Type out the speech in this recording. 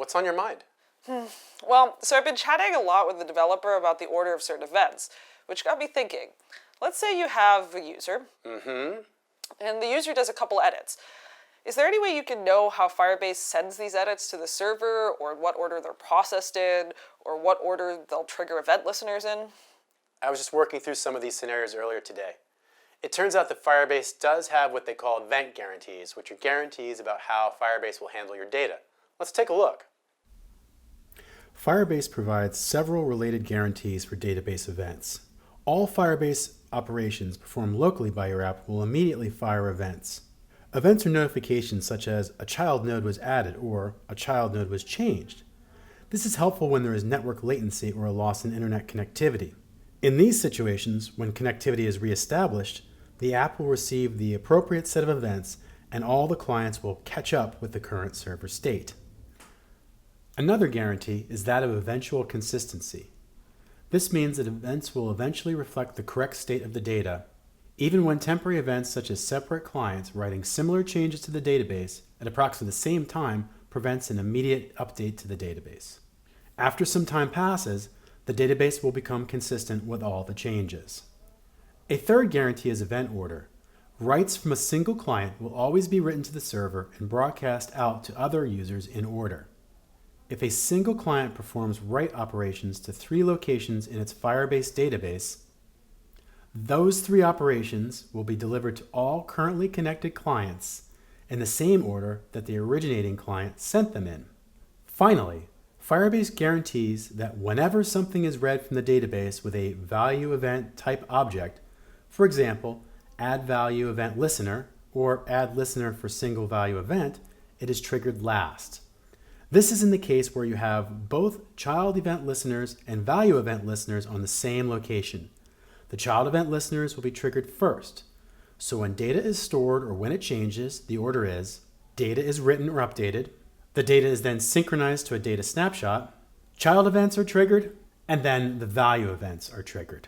What's on your mind? Well, so I've been chatting a lot with the developer about the order of certain events, which got me thinking. Let's say you have a user, and the user does a couple edits. Is there any way you can know how Firebase sends these edits to the server, or in what order they're processed in, or what order they'll trigger event listeners in? I was just working through some of these scenarios earlier today. It turns out that Firebase does have what they call event guarantees, which are guarantees about how Firebase will handle your data. Let's take a look. Firebase provides several related guarantees for database events. All Firebase operations performed locally by your app will immediately fire events. Events are notifications such as a child node was added or a child node was changed. This is helpful when there is network latency or a loss in internet connectivity. In these situations, when connectivity is reestablished, the app will receive the appropriate set of events and all the clients will catch up with the current server state. Another guarantee is that of eventual consistency. This means that events will eventually reflect the correct state of the data, even when temporary events such as separate clients writing similar changes to the database at approximately the same time prevents an immediate update to the database. After some time passes, the database will become consistent with all the changes. A third guarantee is event order. Writes from a single client will always be written to the server and broadcast out to other users in order. If a single client performs write operations to 3 locations in its Firebase database, those 3 operations will be delivered to all currently connected clients in the same order that the originating client sent them in. Finally, Firebase guarantees that whenever something is read from the database with a value event type object, for example, add value event listener or add listener for single value event, it is triggered last. This is in the case where you have both child event listeners and value event listeners on the same location. The child event listeners will be triggered first. So when data is stored or when it changes, the order is data is written or updated, the data is then synchronized to a data snapshot, child events are triggered, and then the value events are triggered.